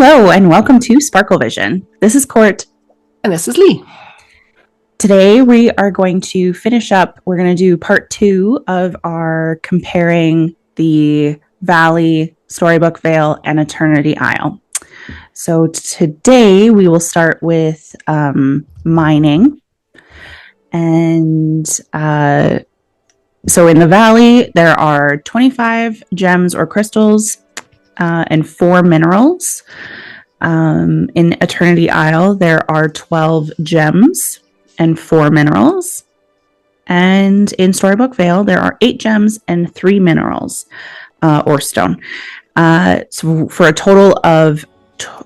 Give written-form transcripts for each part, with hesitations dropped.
Hello and welcome to Sparkle Vision. This is Court. And this is Lee. Today we are going to finish up. We're going to do part 2 of our comparing the Valley, Storybook Vale, and Eternity Isle. So today we will start with mining. And so in the Valley, there are 25 gems or crystals and 4 minerals. In Eternity Isle, there are 12 gems and 4 minerals. And in Storybook Vale, there are 8 gems and 3 minerals or stone. So for a total of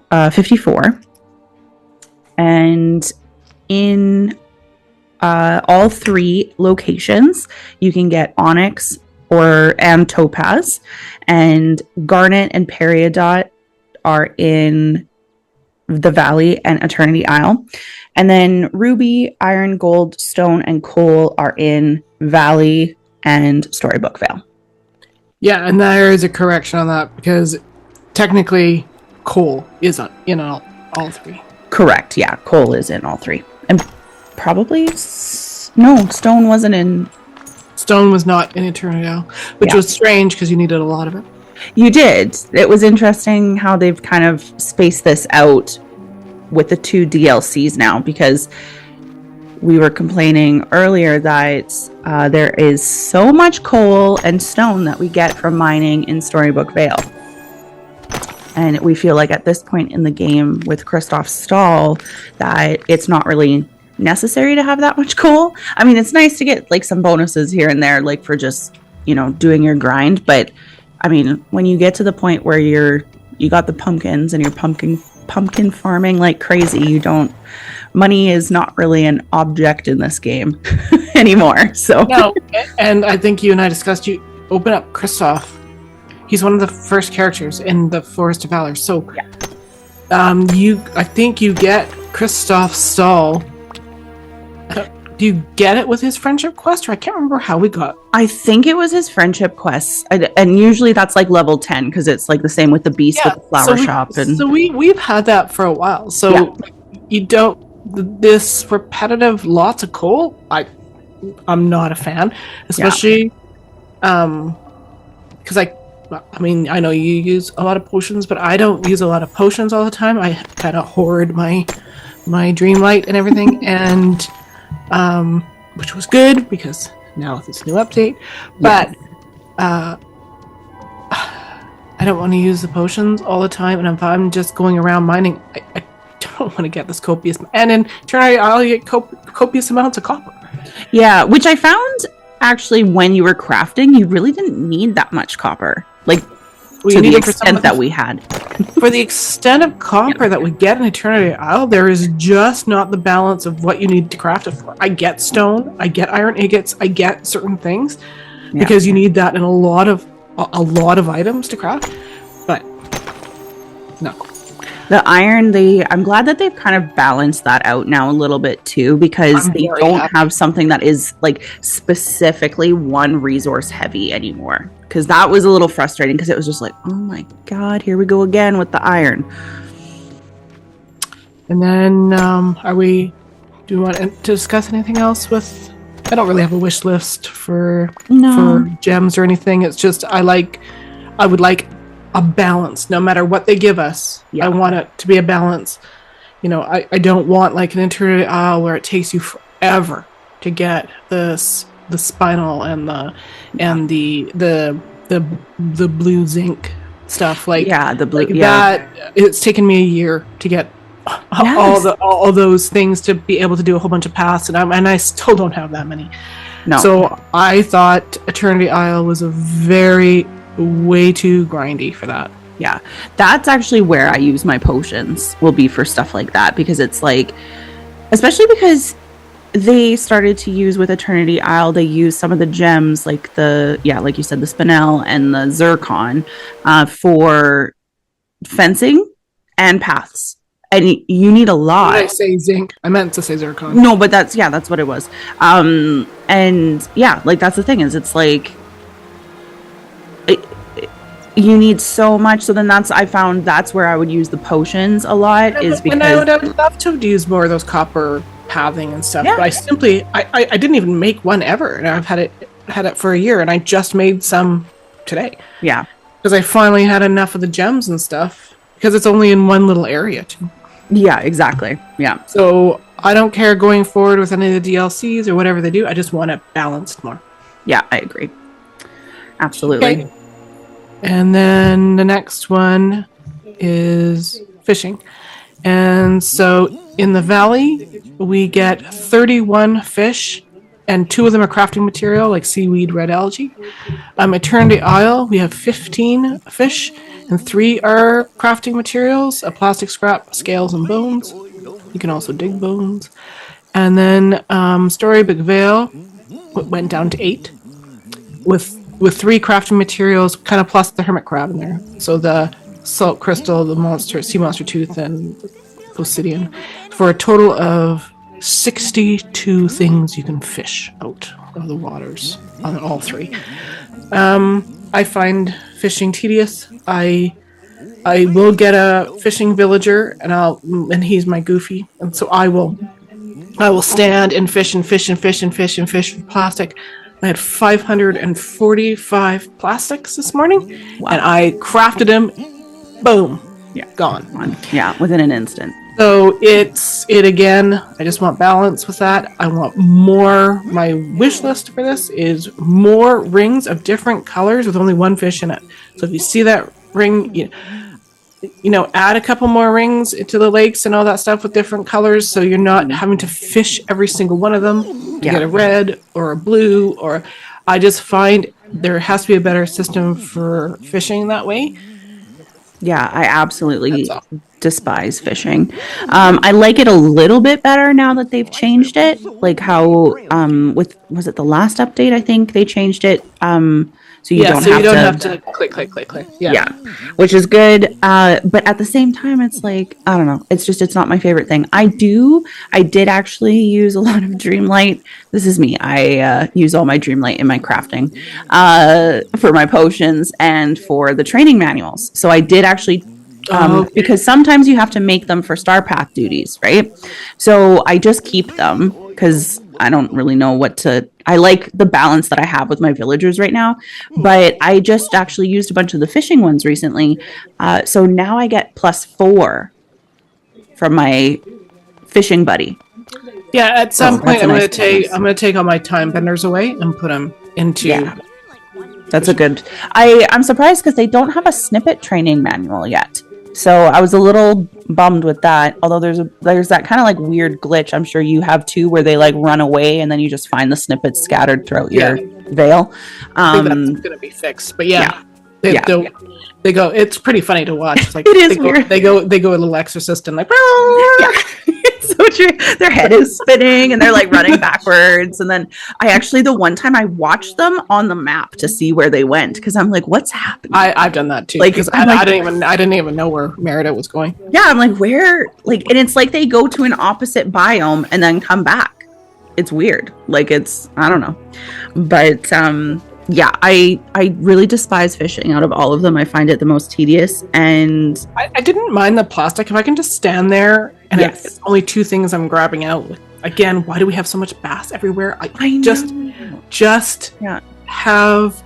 54. And in all 3 locations, you can get onyx and topaz, and garnet and peridot are in the Valley and Eternity Isle. And then ruby, iron, gold, stone, and coal are in Valley and Storybook Vale. Yeah, and there is a correction on that because technically coal is in all 3. Correct, yeah. Coal is in all 3. And probably... No, stone wasn't in... Stone was not in Eternity Isle, which was strange because you needed a lot of it. You did. It was interesting how they've kind of spaced this out with the 2 DLCs now, because we were complaining earlier that there is so much coal and stone that we get from mining in Storybook Vale. And we feel like at this point in the game with Kristoff's stall that it's not really necessary to have that much coal. I mean, it's nice to get like some bonuses here and there, like for just, doing your grind. But I mean, when you get to the point where you got the pumpkins and you're pumpkin farming like crazy, money is not really an object in this game anymore. So no, and I think you and I discussed, you open up Kristoff. He's one of the first characters in the Forest of Valor. So yeah. I think you get Kristoff's stall. Do you get it with his friendship quest, or I can't remember how we got? I think it was his friendship quest, and usually that's like level 10 because it's like the same with the beast with the flower shop. And so we've had that for a while. So you don't this repetitive lots of coal. I'm not a fan, especially because I mean, I know you use a lot of potions, but I don't use a lot of potions all the time. I kind of hoard my Dreamlight and everything, and which was good because now with this new update. But I don't want to use the potions all the time, and if I'm just going around mining, I don't want to get this copious. And in turn, I'll get copious amounts of copper. Yeah, which I found actually when you were crafting, you really didn't need that much copper. Like, to the extent that we had. For the extent of copper that we get in Eternity Isle, there is just not the balance of what you need to craft it for. I get stone, I get iron ingots, I get certain things because you need that in a lot of items to craft. But no. The iron, I'm glad that they've kind of balanced that out now a little bit too, because they don't have something that is like specifically one resource heavy anymore. Because that was a little frustrating because it was just like, oh my god, here we go again with the iron. And then do you want to discuss anything else with... I don't really have a wish list for gems or anything. It's just I would like a balance no matter what they give us. I want it to be a balance. I don't want like an Eternity Isle where it takes you forever to get the spinal and the blue zinc stuff, like the blue that. It's taken me a year to get all those things to be able to do a whole bunch of paths, and I still don't have that many. No. So I thought Eternity Isle was way too grindy for that. Yeah, that's actually where I use my potions, will be for stuff like that, because it's like, especially because they started to use with Eternity Isle, they use some of the gems, like like you said, the spinel and the zircon for fencing and paths. And you need a lot. Did I say zinc? I meant to say zircon. No, but that's what it was. And yeah, like that's the thing, is it's like You need so much. So then I found that's where I would use the potions a lot, is because I would love to use more of those copper pathing and stuff, Yeah. but I didn't even make one ever, and I've had it for a year, and I just made some today. Yeah. Because I finally had enough of the gems and stuff, because it's only in one little area too. Yeah, exactly. Yeah. So I don't care going forward with any of the DLCs or whatever they do. I just want it balanced more. Yeah, I agree. Absolutely. Okay. And then the next one is fishing. And so in the valley, we get 31 fish, and 2 of them are crafting material, like seaweed, red algae. Eternity Isle, we have 15 fish, and 3 are crafting materials, a plastic scrap, scales, and bones. You can also dig bones. And then Storybook Vale went down to 8, with 3 crafting materials, kind of plus the hermit crab in there. So the salt crystal, the sea monster tooth, and obsidian, for a total of 62 things you can fish out of the waters on all 3. I find fishing tedious. I will get a fishing villager, and he's my goofy, and so I will stand and fish and fish and fish and fish and fish for plastic. I had 545 plastics this morning, and I crafted them. Boom. Yeah. Gone. Yeah, within an instant. So it again. I just want balance with that. I want more. My wish list for this is more rings of different colors with only 1 fish in it. So if you see that ring, add a couple more rings into the lakes and all that stuff with different colors, so you're not having to fish every single one of them to get a red or a blue. Or I just find there has to be a better system for fishing that way. Yeah, I absolutely despise fishing. I like it a little bit better now that they've changed it. Like how was it the last update? I think they changed it. So you don't have to click. Yeah, which is good. But at the same time, it's like, I don't know. It's not my favorite thing. I did actually use a lot of Dreamlight. This is me. I use all my Dreamlight in my crafting for my potions and for the training manuals. So I did actually, because sometimes you have to make them for Star Path duties, right? So I just keep them because I don't really know I like the balance that I have with my villagers right now, but I just actually used a bunch of the fishing ones recently. So now I get +4 from my fishing buddy. Yeah, at some point I'm going to take all my time benders away and put them into. Yeah, that's a good. I'm surprised because they don't have a snippet training manual yet. So I was a little bummed with that. Although there's that kind of like weird glitch. I'm sure you have too, where they like run away and then you just find the snippets scattered throughout your vale. I think that's going to be fixed. But they go. It's pretty funny to watch. It's like it is weird. They go a little exorcist and like. It's so true. Their head is spinning and they're like running backwards. And then the one time I watched them on the map to see where they went, because I'm like, what's happening? I've done that too. Like, because I didn't even know where Merida was going. Yeah, I'm like, where? Like, and it's like they go to an opposite biome and then come back. It's weird. Like, I don't know. But yeah, I really despise fishing out of all of them. I find it the most tedious, and I didn't mind the plastic. If I can just stand there and it's only 2 things I'm grabbing out. Again, why do we have so much bass everywhere? I just have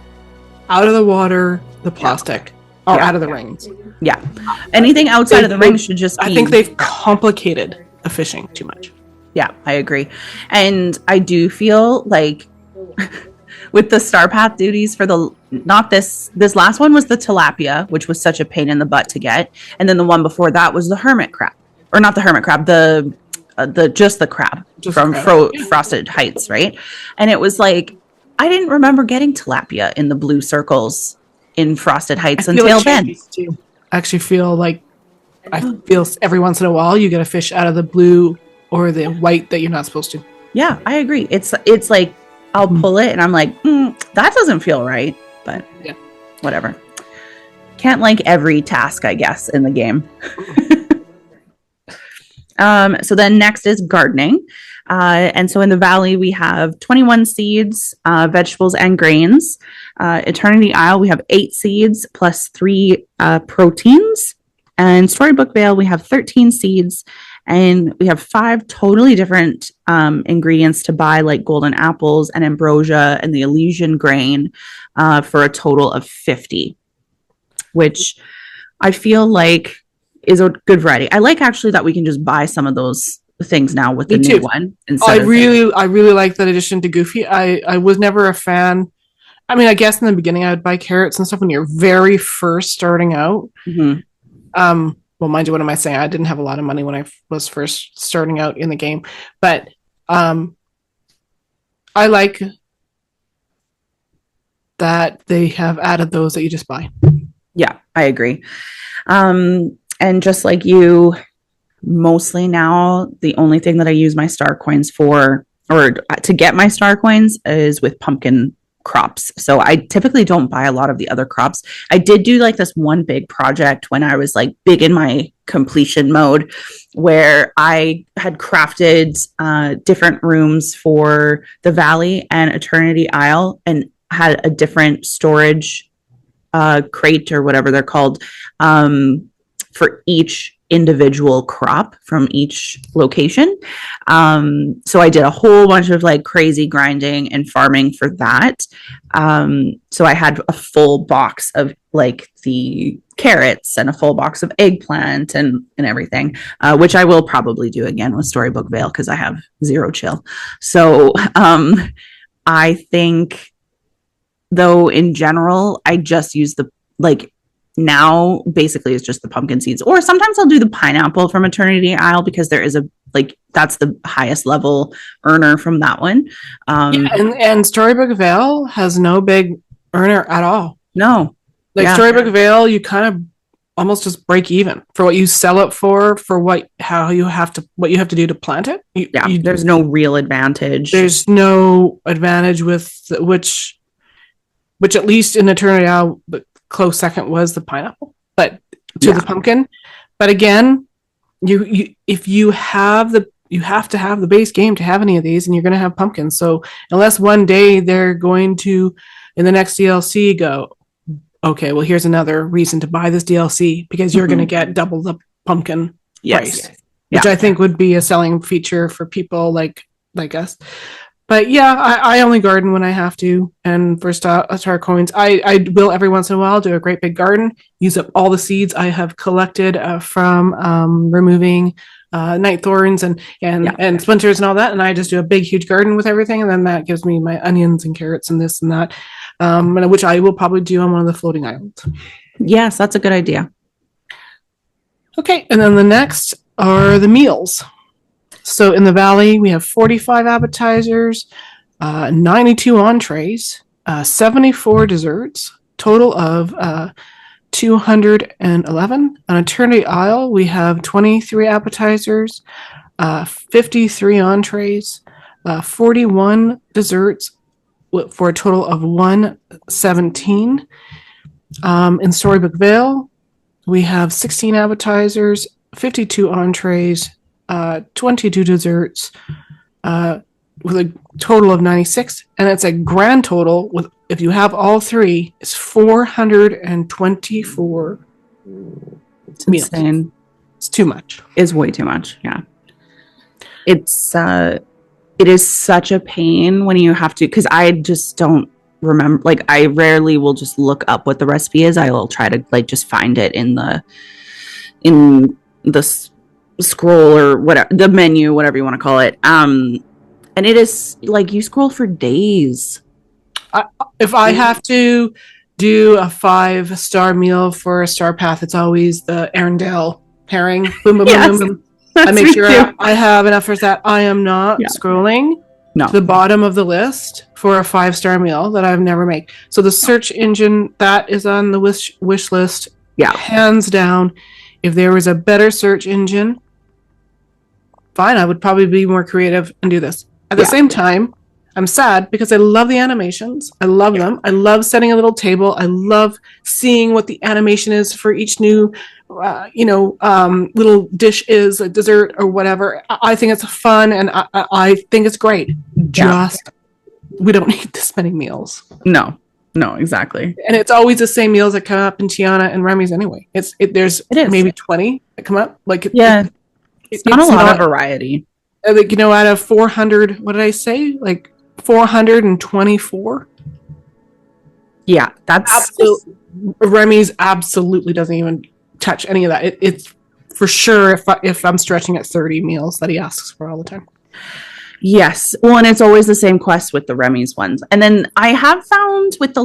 out of the water the plastic or out of the rings. Yeah, anything outside of the rings should just be. I think they've complicated the fishing too much. Yeah, I agree, and I do feel like. With the Star Path duties for this last one was the tilapia, which was such a pain in the butt to get, and then the one before that was the hermit crab, or not the hermit crab, the crab from Frosted Heights, right? And it was like I didn't remember getting tilapia in the blue circles in Frosted Heights until then. I actually feel like every once in a while you get a fish out of the blue or the white that you're not supposed to. Yeah, I agree. It's like. I'll pull it and I'm like, that doesn't feel right, but whatever. Can't like every task, I guess, in the game. So then next is gardening. And so in the valley, we have 21 seeds, vegetables, and grains. Eternity Isle, we have 8 seeds plus 3 proteins. And Storybook Vale, we have 13 seeds, and we have 5 totally different ingredients to buy, like golden apples and ambrosia and the Elysian grain, for a total of 50, which I feel like is a good variety. I like actually that we can just buy some of those things now with the new one. I really like that addition to Goofy. I was never a fan. I mean, I guess in the beginning I would buy carrots and stuff when you're very first starting out. Mm-hmm. Well, mind you, what am I saying? I didn't have a lot of money when I was first starting out in the game, but I like that they have added those that you just buy. Yeah, I agree. And just like you, mostly now, the only thing that I use my star coins for, or to get my star coins, is with pumpkin crops. So I typically don't buy a lot of the other crops. I did do like this one big project when I was like big in my completion mode, where I had crafted different rooms for the Valley and Eternity Isle, and had a different storage crate or whatever they're called, for each individual crop from each location. So I did a whole bunch of like crazy grinding and farming for that. So I had a full box of like the carrots and a full box of eggplant and everything, which I will probably do again with Storybook Vale because I have 0 chill. So I think, though, in general, I just use the, like, now basically it's just the pumpkin seeds, or sometimes I'll do the pineapple from Eternity Isle because there is a, like, that's the highest level earner from that one. And Storybook Vale has no big earner at all. No, like Storybook Vale, you kind of almost just break even for what you sell it for what you have to do to plant it. There's no real advantage. There's no advantage with which at least in Eternity Isle, the close second was the pineapple, but to the pumpkin. But again, you have to have the base game to have any of these, and you're going to have pumpkins. So unless one day they're going to, in the next DLC, go, okay, well, here's another reason to buy this DLC because you're going to get double the pumpkin price, which I think would be a selling feature for people like us. But yeah, I only garden when I have to. And for star coins, I will every once in a while do a great big garden, use up all the seeds I have collected from removing night thorns and splinters and all that. And I just do a big, huge garden with everything. And then that gives me my onions and carrots and this and that, which I will probably do on one of the floating islands. Yes, that's a good idea. Okay. And then the next are the meals. So in the Valley, we have 45 appetizers, 92 entrees, 74 desserts, total of 211. On Eternity Isle, we have 23 appetizers, 53 entrees, 41 desserts, for a total of 117. In Storybook Vale, we have 16 appetizers, 52 entrees, 22 desserts, with a total of 96, and it's a grand total with, if you have all three, it's 424 it's meals. Insane. It's too much. It's way too much. Yeah. It is such a pain when you have to, because I just don't remember, like, I rarely will just look up what the recipe is. I will try to like just find it in the scroll or whatever, the menu, whatever you want to call it. And it is like you scroll for days. If I have to do a 5-star meal for a star path, it's always the Arendelle herring. Boom, boom, boom, boom. I make sure I have enough for that. I am not scrolling to the bottom of the list for a 5-star meal that I've never made. So the search engine, that is on the wish list. Yeah. Hands down. If there was a better search engine, fine, I would probably be more creative and do this. At the same time, I'm sad because I love the animations. I love them. I love setting a little table. I love seeing what the animation is for each new, little dish is a dessert or whatever. I think it's fun and I think it's great. Just we don't need this many meals. No, exactly. And it's always the same meals that come up in Tiana and Remy's anyway. There's maybe 20 that come up. It's not a lot of variety. Out of 400, what did I say? 424. Yeah, that's absolutely. Remy's absolutely doesn't even touch any of that. It's for sure if I'm stretching at 30 meals that he asks for all the time. Yes. Well, and it's always the same quest with the Remy's ones. And then I have found with the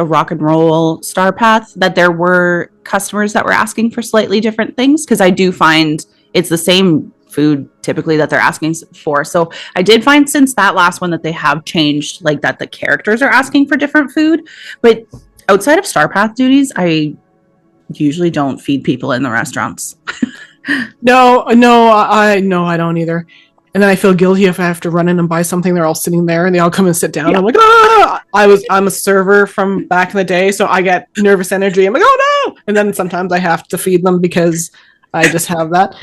rock and roll star path that there were customers that were asking for slightly different things, because I do find it's the same food typically that they're asking for. So I did find since that last one that they have changed that the characters are asking for different food. But outside of star path duties, I usually don't feed people in the restaurants. No, I don't either. And then I feel guilty if I have to run in and buy something. They're all sitting there and they all come and sit down. Yeah. I'm like, I'm a server from back in the day, so I get nervous energy. I'm like, oh no! And then sometimes I have to feed them because I just have that.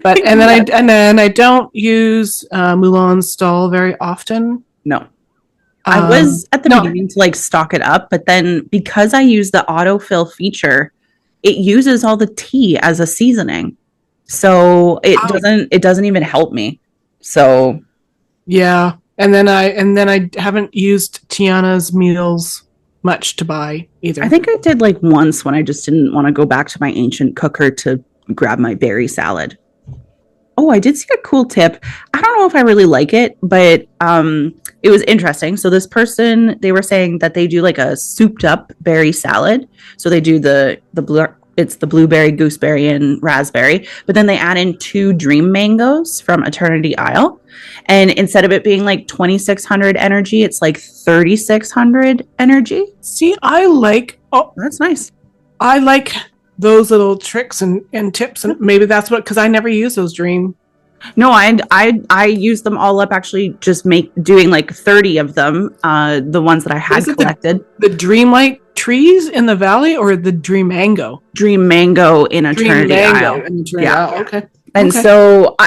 But and then I don't use Mulan's stall very often. No. I was at the beginning to stock it up, but then because I use the autofill feature, it uses all the tea as a seasoning. So it doesn't even help me. So yeah. And then I haven't used Tiana's meals much to buy either. I think I did once when I just didn't want to go back to my ancient cooker to grab my berry salad. Oh, I did see a cool tip. I don't know if I really like it, but it was interesting. So this person, they were saying that they do a souped up berry salad. So they do the blueberry, gooseberry, and raspberry, but then they add in 2 dream mangoes from Eternity Isle. And instead of it being 2,600 energy, it's 3,600 energy. See, that's nice. I like those little tricks and tips, and maybe that's because I never use those dream. No, I use them all up, actually, just doing 30 of them, the ones that I had collected. The Dreamlight trees in the valley, or the Dream Mango? Dream Mango in Eternity Isle. Yeah. Okay. And so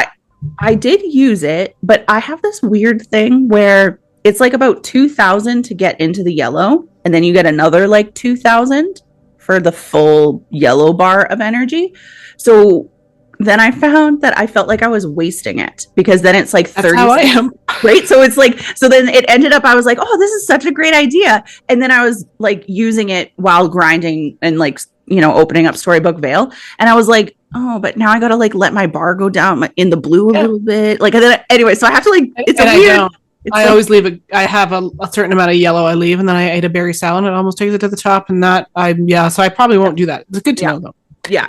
I did use it, but I have this weird thing where it's about 2,000 to get into the yellow, and then you get another 2,000 for the full yellow bar of energy. So then I found that I felt like I was wasting it, because then it's 30. That's how I am. Right? So it's so then it ended up, I was like, oh, this is such a great idea. And then I was using it while grinding and opening up Storybook Vale. And I was like, oh, but now I got to let my bar go down in the blue a little bit. And then, anyway, so I have to it's and weird. I always leave I have a certain amount of yellow I leave, and then I ate a berry salad and it almost takes it to the top, and so I probably won't do that. It's good to know though. Yeah.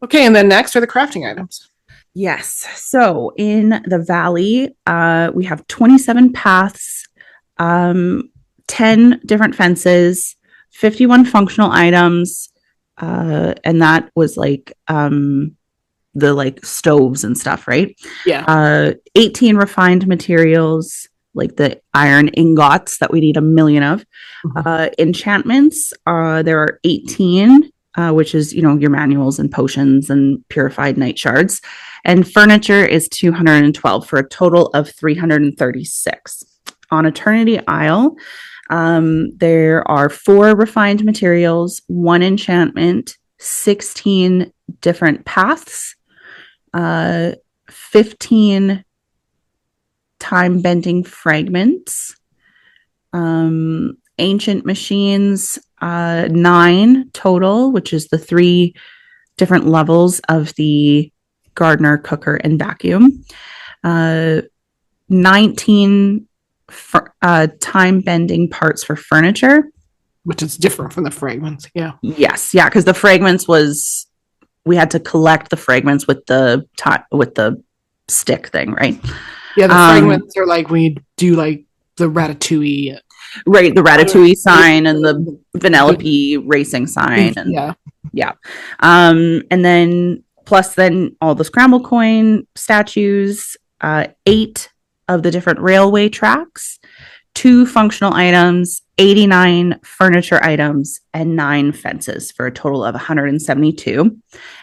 Okay, and then next are the crafting items. Yes. So in the valley, we have 27 paths, 10 different fences, 51 functional items, and that was the stoves and stuff, right? Yeah. 18 refined materials, the iron ingots that we need a million of. Enchantments, there are 18, which is your manuals and potions and purified night shards. And furniture is 212 for a total of 336. On Eternity Isle, there are 4 refined materials, 1 enchantment, 16 different paths, 15 time bending fragments, ancient machines, 9 total, which is the 3 different levels of the gardener, cooker, and vacuum, 19 time bending parts for furniture, which is different from the fragments. Yes, because the fragments we had to collect the fragments with the stick thing, right? Yeah, the fragments are when you do the Ratatouille, right? The Ratatouille sign and the Vanellope racing sign, and and then plus all the scramble coin statues, 8 of the different railway tracks, 2 functional items, 89 furniture items, and 9 fences for a total of 172.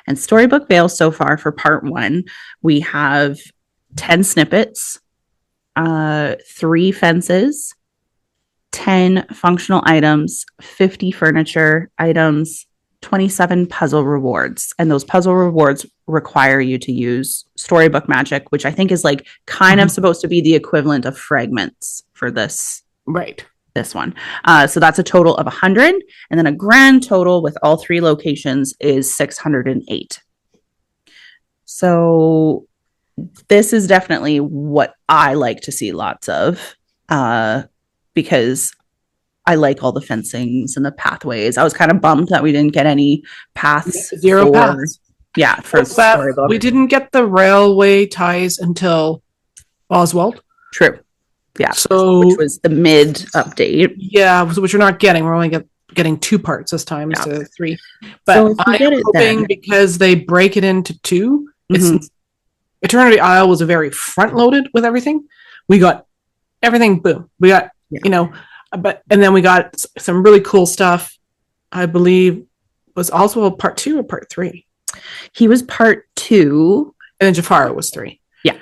And Storybook Vale so far for part 1, we have 10 snippets, 3 fences, 10 functional items, 50 furniture items, 27 puzzle rewards. And those puzzle rewards require you to use storybook magic, which I think is like kind of supposed to be the equivalent of fragments for this. Right. This one. So that's a total of 100. And then a grand total with all 3 locations is 608. So this is definitely what I like to see lots of, because I like all the fencings and the pathways. I was kind of bummed that we didn't get any paths. Zero paths. Yeah, for Storybook. We didn't get the railway ties until Oswald. True. Yeah. So which was the mid update. Yeah, which we're not getting. We're only getting 2 parts this time instead of 3. But so I'm hoping because they break it into 2. It's Eternity Isle was a very front loaded with everything. We got everything. Boom. We got and then we got some really cool stuff. I believe was also a part 2 or part 3. He was part 2, and then Jafar was 3. Yeah.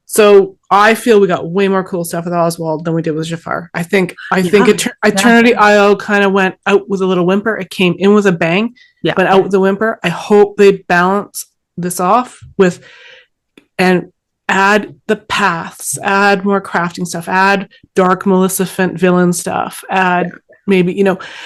So I feel we got way more cool stuff with Oswald than we did with Jafar. I think Eternity Isle kind of went out with a little whimper. It came in with a bang, but out with a whimper. I hope they balance this off with and add the paths, add more crafting stuff, add dark Maleficent villain stuff, add maybe,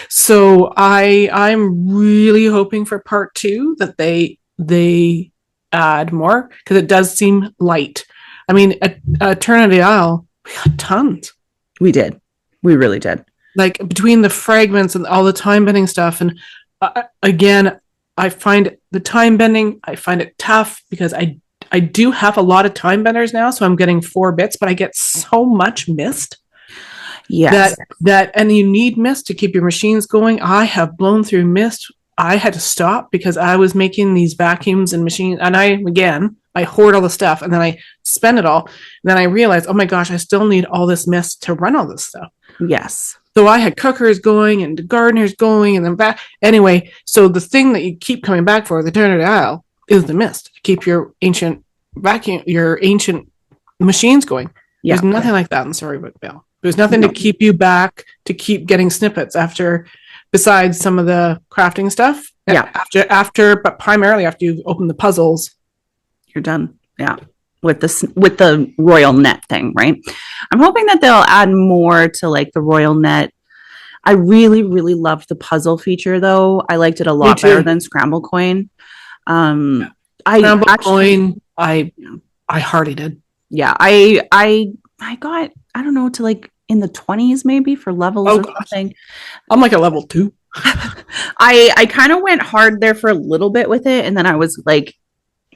so I'm really hoping for part 2 that they add more, because it does seem light. I mean, Eternity Isle, we got tons. We did. We really did. Like between the fragments and all the time bending stuff. And again, I find the time bending, I find it tough because I do have a lot of time benders now, so I'm getting 4 bits, but I get so much mist. Yes. And you need mist to keep your machines going. I have blown through mist. I had to stop because I was making these vacuums and machines, and I hoard all the stuff and then I spend it all. And then I realized, oh my gosh, I still need all this mist to run all this stuff. Yes. So I had cookers going and gardeners going and then back. Anyway, so the thing that you keep coming back for, the Eternity Isle, is the mist to keep your ancient machines going. There's nothing like that in Storybook Vale. There's nothing to keep you back, to keep getting snippets besides some of the crafting stuff. Yeah. But primarily after you've opened the puzzles, you're done. Yeah. With the royal net thing, right? I'm hoping that they'll add more to like the royal net. I really, really loved the puzzle feature though. I liked it a lot better than Scramble Coin. Scramble Coin, I hardly did. Yeah. I got, I don't know, to like in the 20s maybe for levels or something. I'm like a level 2. I kind of went hard there for a little bit with it, and then I was like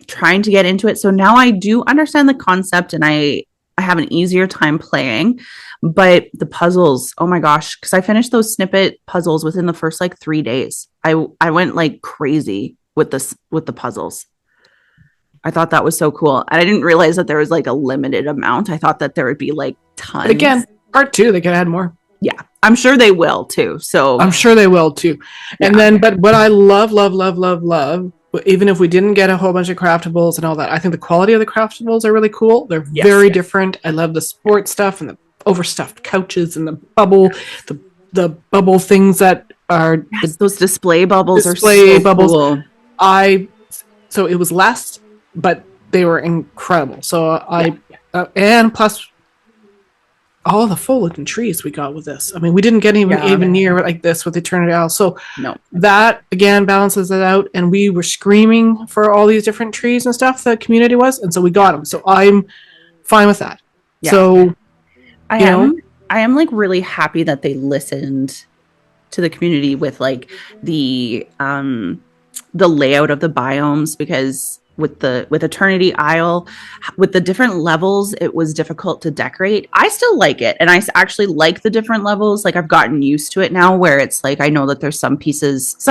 trying to get into it. So now I do understand the concept, and I have an easier time playing. But the puzzles, oh my gosh, because I finished those snippet puzzles within the first like 3 days. I went like crazy with the puzzles. I thought that was so cool. And I didn't realize that there was like a limited amount. I thought that there would be like tons. But again, part 2, they can add more. Yeah, I'm sure they will too. So I'm sure they will too. And then, but what I love, even if we didn't get a whole bunch of craftables and all that, I think the quality of the craftables are really cool. They're very different. I love the sports stuff and the overstuffed couches and the bubble things that are those display bubbles are so cool. So it was less, but they were incredible. So and plus all the foliage and trees we got with this. I mean, we didn't get even near like this with Eternity Isle. So that again balances it out. And we were screaming for all these different trees and stuff. The community was, and so we got them. So I'm fine with that. Yeah. So I am like really happy that they listened to the community with like the layout of the biomes, because with Eternity Isle, with the different levels, it was difficult to decorate. I still like it, and I actually like the different levels. Like I've gotten used to it now, where it's like I know that there's some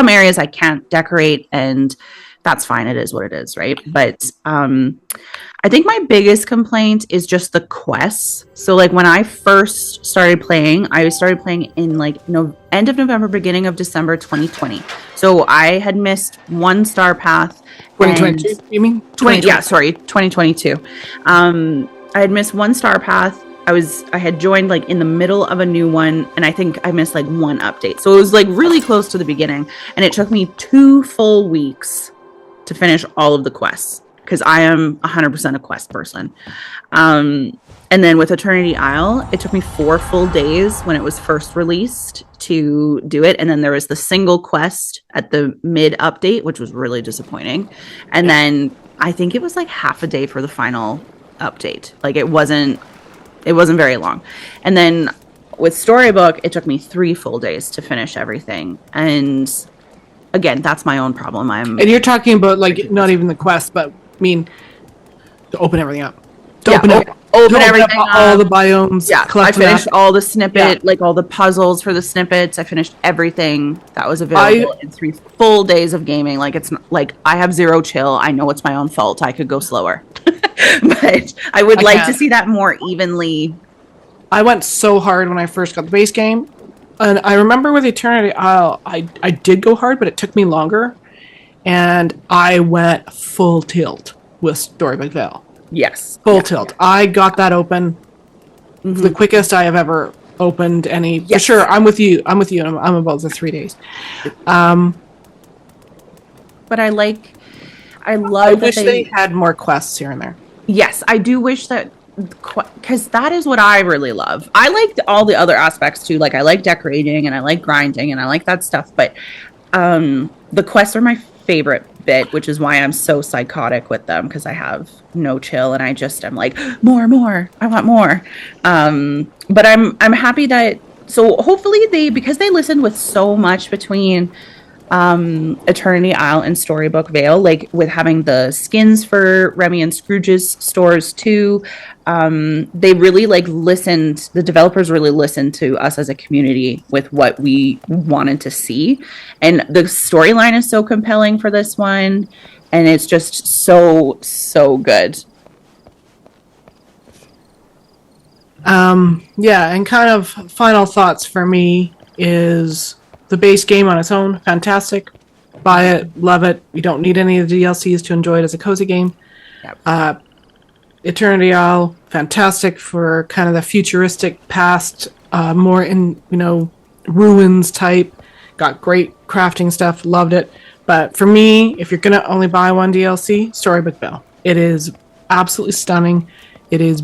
areas I can't decorate, and that's fine. It is what it is, right? But I think my biggest complaint is just the quests. So like when I first started playing, I started playing in like end of November, beginning of December 2020. So I had missed one star path. 2022, you mean? 2022. I had missed one star path. I had joined like in the middle of a new one, and I think I missed like one update. So it was like really close to the beginning, and it took me 2 full weeks to finish all of the quests because I am 100% a quest person. And then with Eternity Isle, it took me 4 full days when it was first released to do it. And then there was the single quest at the mid update, which was really disappointing. And then I think it was like half a day for the final update. Like it wasn't very long. And then with Storybook, it took me 3 full days to finish everything. And again, that's my own problem. And you're talking about like not even the quest, but I mean to open everything up. Open everything up, all the biomes. Yeah, I finished all the snippet, like all the puzzles for the snippets. I finished everything that was available in 3 full days of gaming. Like it's like I have 0 chill. I know it's my own fault. I could go slower, but I would like to see that more evenly. I went so hard when I first got the base game, and I remember with Eternity Isle, I did go hard, but it took me longer, and I went full tilt with Storybook Vale. Yes. Full tilt. I got that open the quickest I have ever opened any. Yes. For sure, I'm with you. I'm about the 3 days. But I love. I wish they had more quests here and there. Yes, I do wish that, because that is what I really love. I liked all the other aspects too. Like I like decorating and I like grinding and I like that stuff. But the quests are my favorite bit, which is why I'm so psychotic with them, because I have no chill and I'm like more. I want more. But I'm happy that, so hopefully because they listened with so much between Eternity Isle and Storybook Vale, like with having the skins for Remy and Scrooge's stores too. They really the developers really listened to us as a community with what we wanted to see. And the storyline is so compelling for this one. And it's just so good. Yeah, and kind of final thoughts for me is the base game on its own, fantastic. Buy it, love it. You don't need any of the DLCs to enjoy it as a cozy game. Yep. Eternity Isle, fantastic for kind of the futuristic past, more in, ruins type. Got great crafting stuff, loved it. But for me, if you're going to only buy one DLC, Storybook Vale. It is absolutely stunning. It is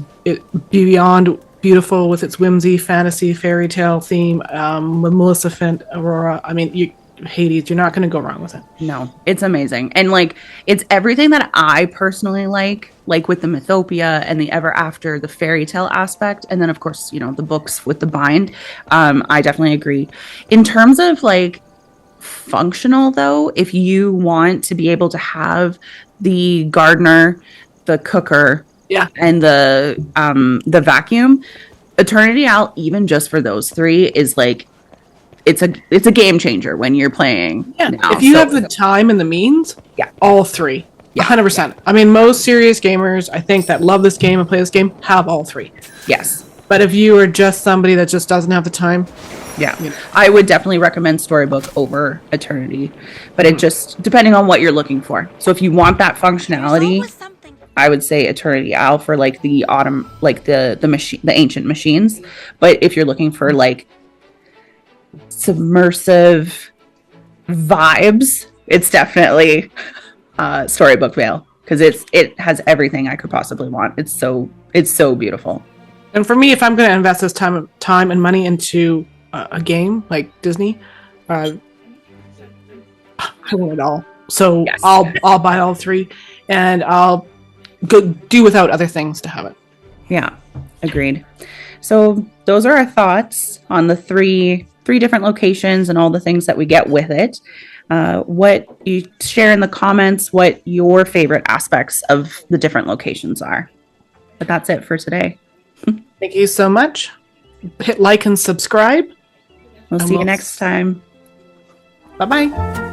beyond beautiful with its whimsy, fantasy, fairy tale theme, with Maleficent, Aurora. I mean, Hades, you're not going to go wrong with it. No, it's amazing. And it's everything that I personally like with the Mythopia and the Ever After, the fairy tale aspect. And then of course, the books with the bind. I definitely agree. In terms of functional though, if you want to be able to have the gardener, the cooker, and the vacuum, Eternity Isle, even just for those 3, is it's a game changer when you're playing. Yeah, now. If you have the time and the means, all 3. 100%. I mean, most serious gamers, I think, that love this game and play this game have all 3. Yes. But if you are just somebody that just doesn't have the time, I would definitely recommend Storybook over Eternity. But it just, depending on what you're looking for. So if you want that functionality, I would say Eternity Isle for the autumn, the ancient machines. But if you're looking for submersive vibes, it's definitely Storybook Vale, because it has everything I could possibly want. It's so beautiful. And for me, if I'm going to invest this time and money into a game like Disney, I want it all. So yes. I'll buy all 3, and I'll go do without other things to have it. Yeah, agreed. So those are our thoughts on the three different locations and all the things that we get with it. What you share in the comments, what your favorite aspects of the different locations are. But that's it for today. Thank you so much. Hit like and subscribe. We'll see you next time. Bye-bye.